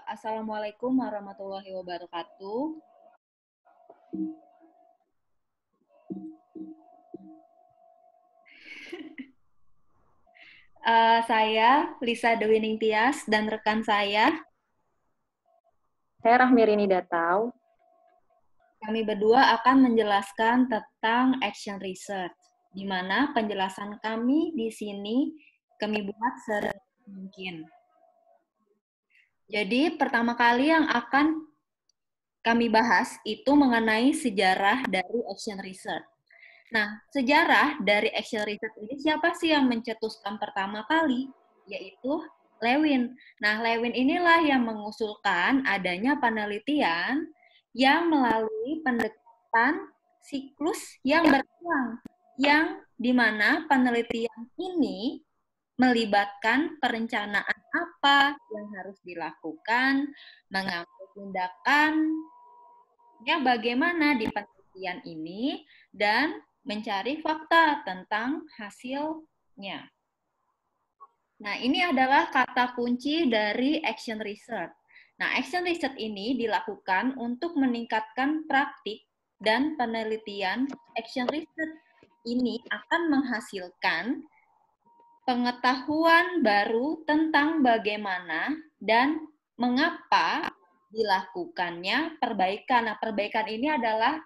Assalamualaikum warahmatullahi wabarakatuh. Saya Lisa Dewi Ningtyas dan rekan saya, Saya Rahmi Rini Datau. kami berdua akan menjelaskan tentang action research, di mana penjelasan kami di sini kami buat seringkas mungkin. Jadi pertama kali yang akan kami bahas itu mengenai sejarah dari action research. Nah, sejarah dari action research ini siapa sih yang mencetuskan pertama kali? Yaitu Lewin. Nah, Lewin inilah yang mengusulkan adanya penelitian yang melalui pendekatan siklus yang berulang, yang dimana penelitian ini melibatkan perencanaan apa yang harus dilakukan, mengambil tindakan, ya bagaimana di penelitian ini, dan mencari fakta tentang hasilnya. Nah, ini adalah kata kunci dari action research. Nah, action research ini dilakukan untuk meningkatkan praktik dan penelitian. Action research ini akan menghasilkan pengetahuan baru tentang bagaimana dan mengapa dilakukannya perbaikan. Nah, perbaikan ini adalah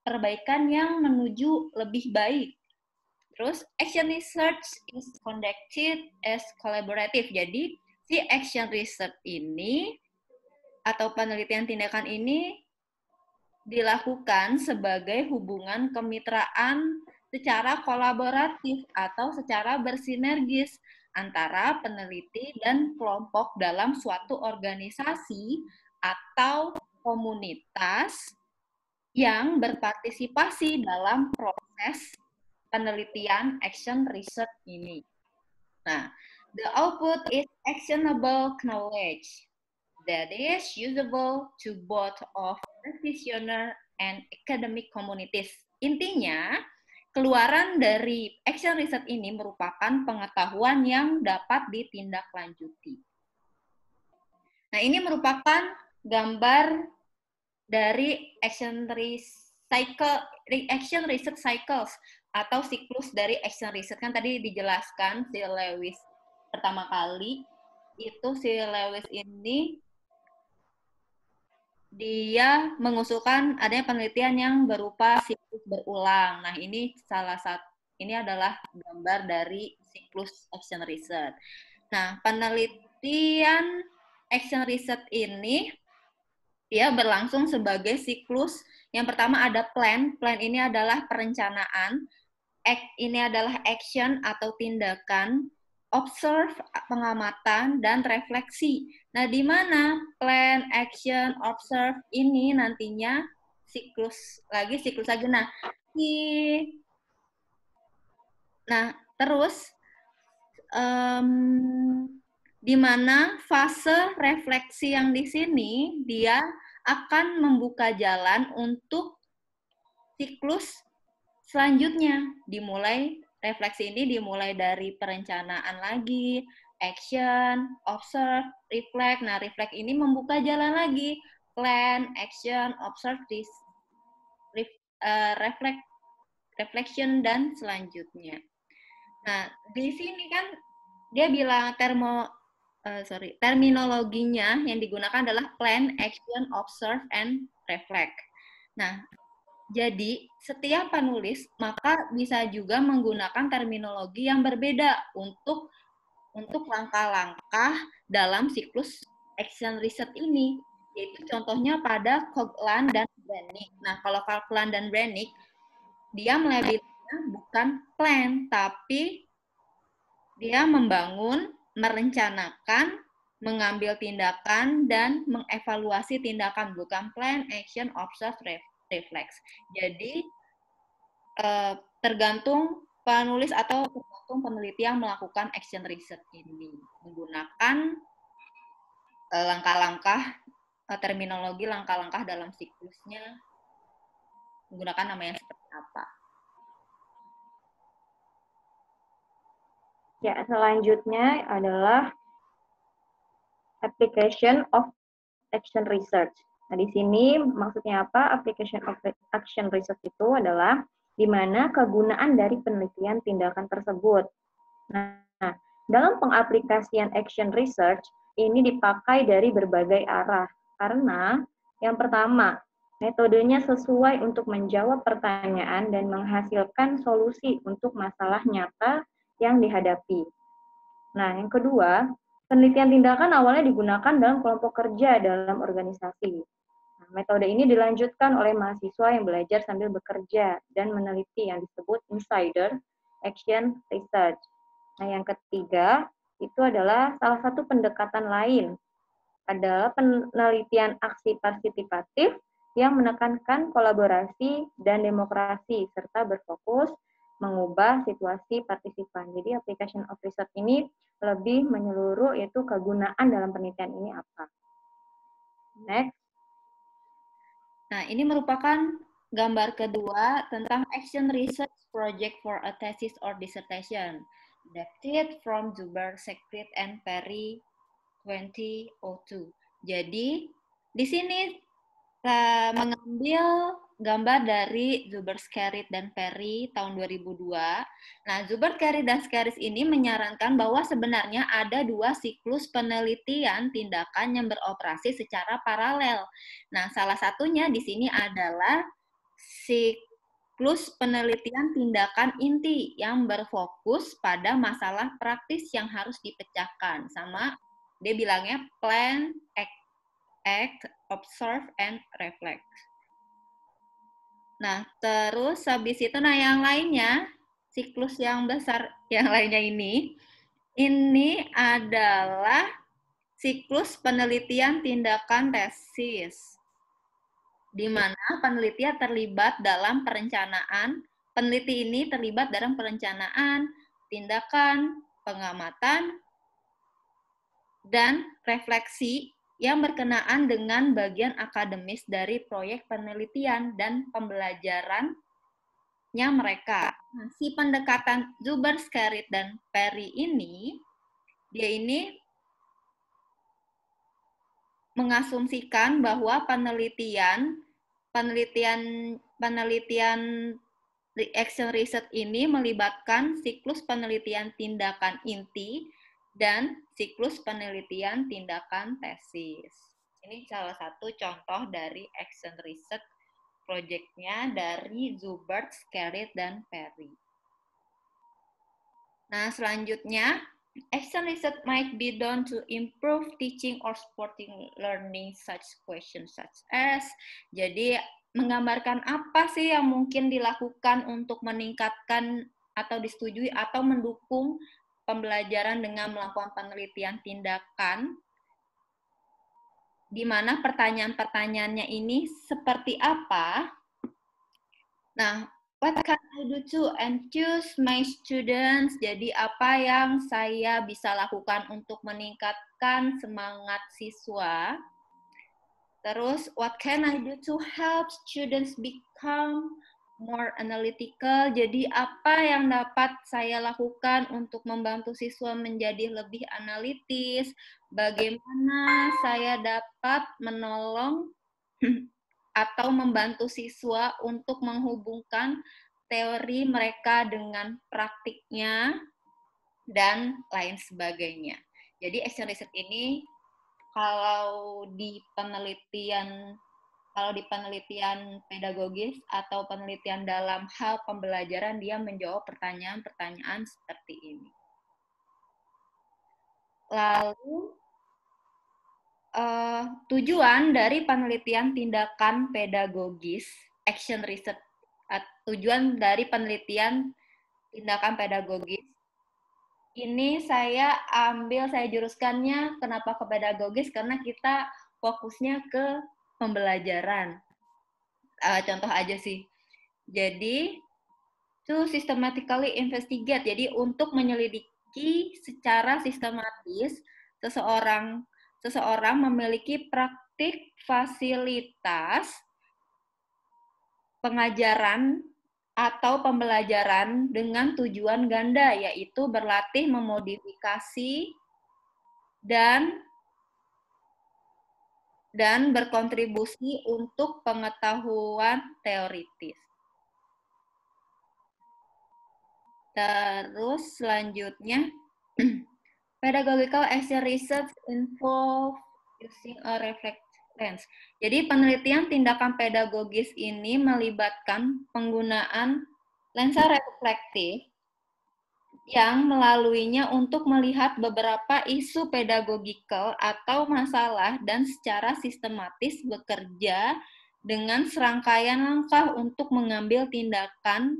perbaikan yang menuju lebih baik. Terus, action research is conducted as collaborative. Jadi, si action research ini atau penelitian tindakan ini dilakukan sebagai hubungan kemitraan secara kolaboratif atau secara bersinergis antara peneliti dan kelompok dalam suatu organisasi atau komunitas yang berpartisipasi dalam proses penelitian action research ini. Nah, the output is actionable knowledge that is usable to both of practitioner and academic communities. Intinya, keluaran dari action research ini merupakan pengetahuan yang dapat ditindaklanjuti. Nah, ini merupakan gambar dari action research cycles atau siklus dari action research. Kan tadi dijelaskan si Lewis pertama kali itu si Lewis ini dia mengusulkan adanya penelitian yang berupa siklus berulang. Nah, ini ini adalah gambar dari siklus action research. Nah, penelitian action research ini dia berlangsung sebagai siklus. Yang pertama ada plan. Plan ini adalah perencanaan. Act ini adalah action atau tindakan. Observe, pengamatan, dan refleksi. Nah, di mana plan, action, observe ini nantinya siklus lagi. Nah, terus di mana fase refleksi yang di sini dia akan membuka jalan untuk siklus selanjutnya. Refleksi ini dimulai dari perencanaan lagi, action, observe, reflect. Nah, reflect ini membuka jalan lagi, plan, action, observe, reflection, dan selanjutnya. Nah, di sini kan dia bilang terminologinya yang digunakan adalah plan, action, observe, and reflect. Nah, jadi setiap penulis maka bisa juga menggunakan terminologi yang berbeda untuk langkah-langkah dalam siklus action research ini. Yaitu contohnya pada Coghlan dan Brannick. Nah, kalau Coghlan dan Brannick, dia melabelnya bukan plan, tapi dia membangun, merencanakan, mengambil tindakan, dan mengevaluasi tindakan. Bukan plan, action, observe, reflex. Jadi, tergantung penulis atau tergantung peneliti yang melakukan action research ini. Menggunakan langkah-langkah, terminologi langkah-langkah dalam siklusnya, menggunakan nama yang seperti apa. Ya, selanjutnya adalah application of action research. Nah, di sini maksudnya apa? Application of action research itu adalah di mana kegunaan dari penelitian tindakan tersebut. Nah, dalam pengaplikasian action research ini dipakai dari berbagai arah. Karena yang pertama, metodenya sesuai untuk menjawab pertanyaan dan menghasilkan solusi untuk masalah nyata yang dihadapi. Nah, yang kedua, penelitian tindakan awalnya digunakan dalam kelompok kerja dalam organisasi. Nah, metode ini dilanjutkan oleh mahasiswa yang belajar sambil bekerja dan meneliti yang disebut insider action research. Nah, yang ketiga, itu adalah salah satu pendekatan lain, adalah penelitian aksi partisipatif yang menekankan kolaborasi dan demokrasi, serta berfokus mengubah situasi partisipan. Jadi, application of research ini lebih menyeluruh, yaitu kegunaan dalam penelitian ini apa. Next. Nah, ini merupakan gambar kedua tentang action research project for a thesis or dissertation. Adapted from Zuber, Secret, and Perry 2002. Jadi, di sini mengambil gambar dari Zuber, Skerrit, dan Perry tahun 2002. Nah, Zuber, Skerrit, dan Skerrit ini menyarankan bahwa sebenarnya ada dua siklus penelitian tindakan yang beroperasi secara paralel. Nah, salah satunya di sini adalah siklus penelitian tindakan inti yang berfokus pada masalah praktis yang harus dipecahkan. Sama dia bilangnya plan, act, observe, and reflect. Nah, terus habis itu, yang lainnya, siklus yang besar yang lainnya ini adalah siklus penelitian tindakan tesis, di mana penelitian terlibat dalam perencanaan, peneliti ini terlibat dalam perencanaan, tindakan, pengamatan, dan refleksi yang berkenaan dengan bagian akademis dari proyek penelitian dan pembelajarannya mereka. Nah, si pendekatan Zuber, Skerrit, dan Perry ini, dia ini mengasumsikan bahwa penelitian action research ini melibatkan siklus penelitian tindakan inti dan siklus penelitian tindakan tesis. Ini salah satu contoh dari action research project-nya dari Zuber, Skerrit, dan Perry. Nah, selanjutnya, action research might be done to improve teaching or supporting learning such questions such as. Jadi, menggambarkan apa sih yang mungkin dilakukan untuk meningkatkan atau disetujui atau mendukung pembelajaran dengan melakukan penelitian tindakan, di mana pertanyaan-pertanyaannya ini seperti apa? Nah, what can I do to enthuse my students? Jadi, apa yang saya bisa lakukan untuk meningkatkan semangat siswa? Terus, what can I do to help students become more analytical? Jadi, apa yang dapat saya lakukan untuk membantu siswa menjadi lebih analitis? Bagaimana saya dapat menolong atau membantu siswa untuk menghubungkan teori mereka dengan praktiknya, dan lain sebagainya. Jadi, action research ini kalau di penelitian pedagogis atau penelitian dalam hal pembelajaran, dia menjawab pertanyaan-pertanyaan seperti ini. Lalu, tujuan dari penelitian tindakan pedagogis, action research, tujuan dari penelitian tindakan pedagogis, ini saya juruskannya kenapa ke pedagogis, karena kita fokusnya ke pembelajaran. Contoh aja sih. Jadi, to systematically investigate, jadi untuk menyelidiki secara sistematis seseorang memiliki praktik fasilitas pengajaran atau pembelajaran dengan tujuan ganda, yaitu berlatih memodifikasi dan dan berkontribusi untuk pengetahuan teoritis. Terus selanjutnya, pedagogical action research involve using a reflective lens. Jadi penelitian tindakan pedagogis ini melibatkan penggunaan lensa reflektif yang melaluinya untuk melihat beberapa isu pedagogikal atau masalah dan secara sistematis bekerja dengan serangkaian langkah untuk mengambil tindakan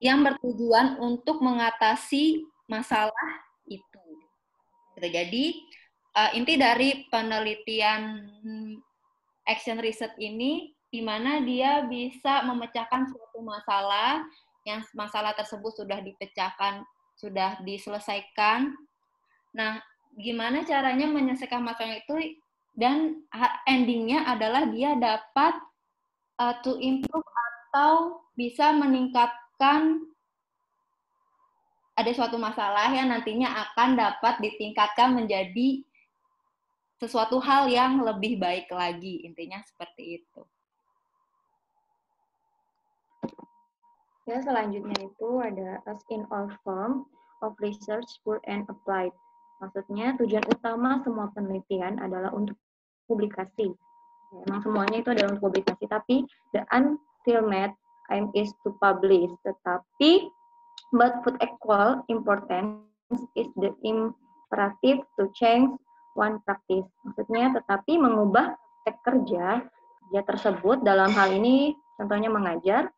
yang bertujuan untuk mengatasi masalah itu. Jadi, inti dari penelitian action research ini di mana dia bisa memecahkan suatu masalah, yang masalah tersebut sudah dipecahkan, sudah diselesaikan. Nah, gimana caranya menyelesaikan masalah itu, dan endingnya adalah dia dapat to improve atau bisa meningkatkan ada suatu masalah yang nantinya akan dapat ditingkatkan menjadi sesuatu hal yang lebih baik lagi. Intinya seperti itu. Ya, selanjutnya itu ada as in all form of research pure and applied. Maksudnya tujuan utama semua penelitian adalah untuk publikasi. Memang semuanya itu adalah untuk publikasi, tapi the ultimate aim is to publish. Tetapi but with equal importance is the imperative to change one practice. Maksudnya tetapi mengubah kerja tersebut, dalam hal ini contohnya mengajar,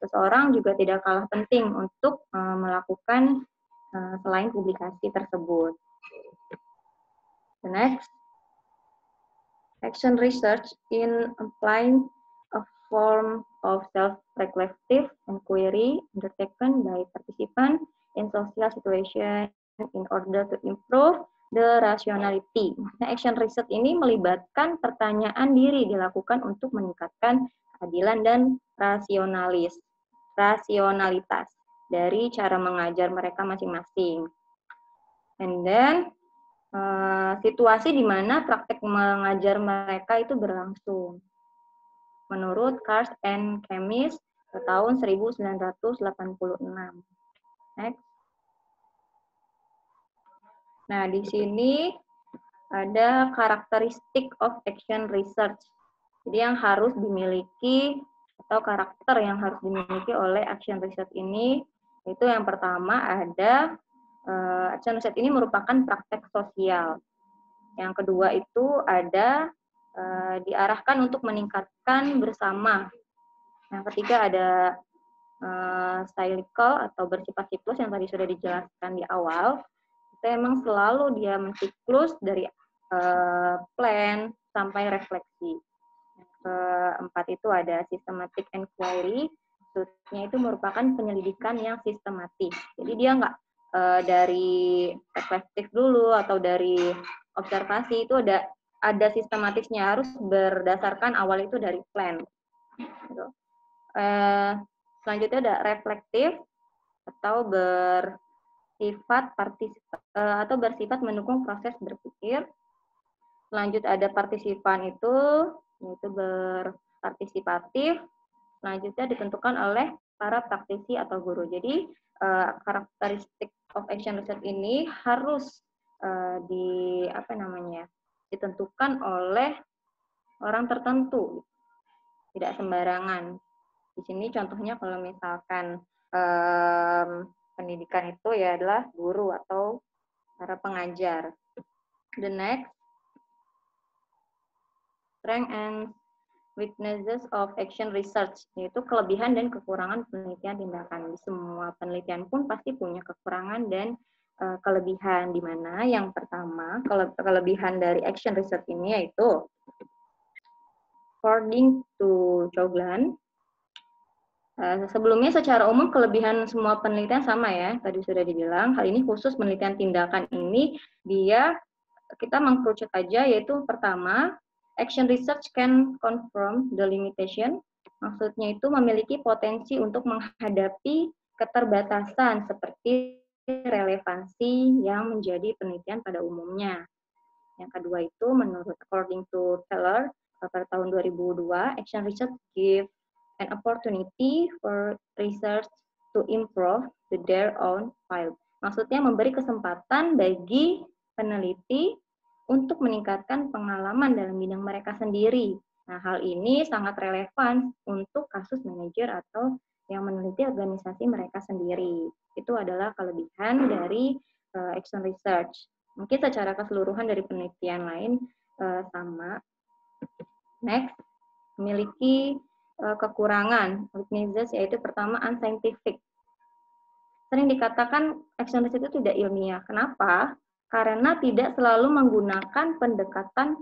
seseorang juga tidak kalah penting untuk melakukan selain publikasi tersebut. The next, action research in applying a form of self-reflective inquiry undertaken by participants in social situation in order to improve the rationality. Nah, action research ini melibatkan pertanyaan diri dilakukan untuk meningkatkan keadilan dan rasionalitas dari cara mengajar mereka masing-masing. And then situasi di mana praktek mengajar mereka itu berlangsung. Menurut Cars and Chemist tahun 1986. Next. Nah, di sini ada karakteristik of action research. Jadi yang harus dimiliki atau karakter yang harus dimiliki oleh action research ini, itu yang pertama ada action research ini merupakan praktek sosial. Yang kedua itu ada diarahkan untuk meningkatkan bersama. Yang ketiga ada cyclical atau bersifat siklus yang tadi sudah dijelaskan di awal. Itu emang selalu dia mensiklus dari plan sampai refleksi. Yang keempat itu ada systematic inquiry. Maksudnya itu merupakan penyelidikan yang sistematis. Jadi dia nggak dari reflektif dulu atau dari observasi, itu ada sistematisnya, harus berdasarkan awal itu dari plan. Gitu. Selanjutnya ada reflektif atau bersifat mendukung proses berpikir. Lanjut ada partisipan itu, yaitu berpartisipatif. Selanjutnya ditentukan oleh para praktisi atau guru. Jadi karakteristik of action research ini harus ditentukan oleh orang tertentu, tidak sembarangan. Di sini contohnya kalau misalkan pendidikan itu ya adalah guru atau para pengajar. The next, strength and weaknesses of action research, yaitu kelebihan dan kekurangan penelitian tindakan. Di semua penelitian pun pasti punya kekurangan dan kelebihan, di mana yang pertama, kelebihan dari action research ini yaitu according to Choglan, sebelumnya secara umum kelebihan semua penelitian sama ya, tadi sudah dibilang. Hal ini khusus penelitian tindakan ini kita mengkerucut aja, yaitu pertama, action research can confirm the limitation. Maksudnya itu memiliki potensi untuk menghadapi keterbatasan seperti relevansi yang menjadi penelitian pada umumnya. Yang kedua itu menurut according to Taylor pada tahun 2002, action research give an opportunity for research to improve their own field. Maksudnya memberi kesempatan bagi peneliti untuk meningkatkan pengalaman dalam bidang mereka sendiri. Nah, hal ini sangat relevan untuk kasus manajer atau yang meneliti organisasi mereka sendiri. Itu adalah kelebihan dari action research. Mungkin secara keseluruhan dari penelitian lain sama. Next, memiliki kekurangan weaknesses, yaitu pertama unscientific. Sering dikatakan action research itu tidak ilmiah. Kenapa? Karena tidak selalu menggunakan pendekatan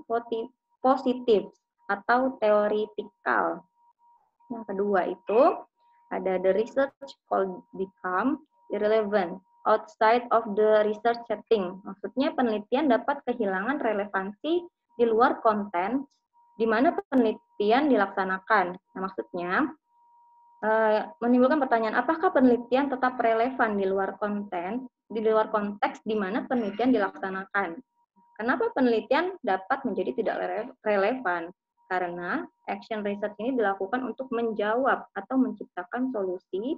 positif atau teoretikal. Yang kedua itu ada the research could become irrelevant outside of the research setting. Maksudnya penelitian dapat kehilangan relevansi di luar konten di mana penelitian dilaksanakan. Nah, maksudnya menimbulkan pertanyaan, apakah penelitian tetap relevan di luar konten, di luar konteks di mana penelitian dilaksanakan? Kenapa penelitian dapat menjadi tidak relevan? Karena action research ini dilakukan untuk menjawab atau menciptakan solusi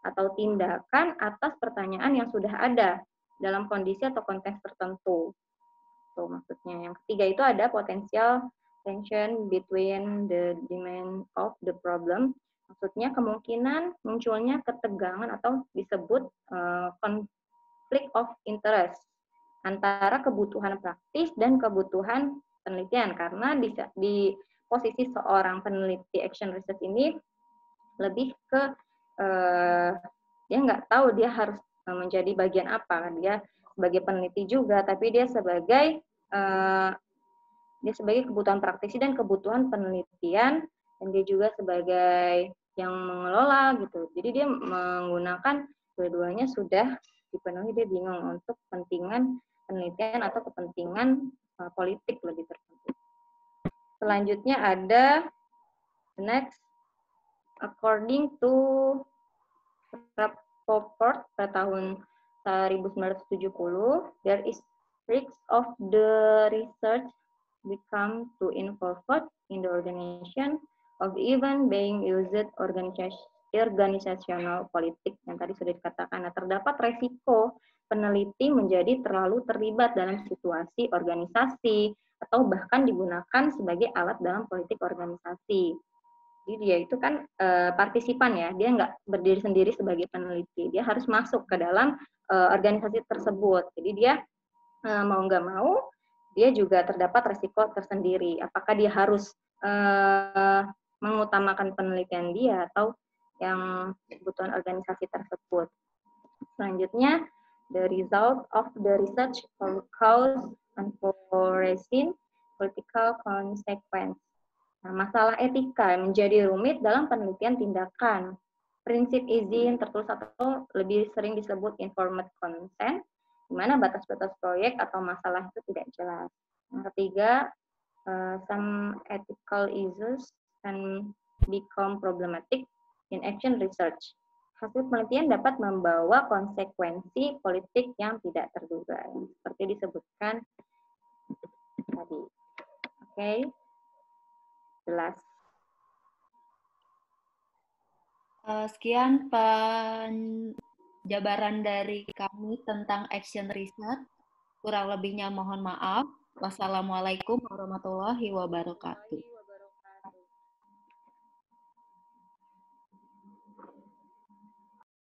atau tindakan atas pertanyaan yang sudah ada dalam kondisi atau konteks tertentu. Tuh, maksudnya. Yang ketiga itu ada potensial tension between the demand of the problem. Maksudnya kemungkinan munculnya ketegangan atau disebut conflict of interest antara kebutuhan praktis dan kebutuhan penelitian, karena di posisi seorang peneliti action research ini lebih ke dia nggak tahu dia harus menjadi bagian apa. Dia sebagai peneliti juga, tapi dia sebagai kebutuhan praktisi dan kebutuhan penelitian, dan dia juga sebagai yang mengelola gitu. Jadi dia menggunakan dua-duanya sudah dipenuhi, dia bingung untuk kepentingan penelitian atau kepentingan politik lebih tertentu. Selanjutnya ada next, according to Rappaport pada tahun 1970, there is risk of the research become too involved in the organization of even being used organizational politik yang tadi sudah dikatakan. Nah, terdapat resiko peneliti menjadi terlalu terlibat dalam situasi organisasi atau bahkan digunakan sebagai alat dalam politik organisasi. Jadi dia itu kan partisipan ya, dia nggak berdiri sendiri sebagai peneliti, dia harus masuk ke dalam organisasi tersebut. Jadi dia mau nggak mau, dia juga terdapat resiko tersendiri. Apakah dia harus mengutamakan penelitian dia atau yang kebutuhan organisasi tersebut. Selanjutnya, the result of the research cause unforeseen political consequence. Nah, masalah etika menjadi rumit dalam penelitian tindakan. Prinsip izin tertulis atau lebih sering disebut informed consent, di mana batas-batas proyek atau masalah itu tidak jelas. Yang ketiga, some ethical issues can become problematic in action research. Hasil penelitian dapat membawa konsekuensi politik yang tidak terduga, seperti disebutkan tadi. Oke, jelas. Sekian penjabaran dari kami tentang action research. Kurang lebihnya mohon maaf. Wassalamualaikum warahmatullahi wabarakatuh.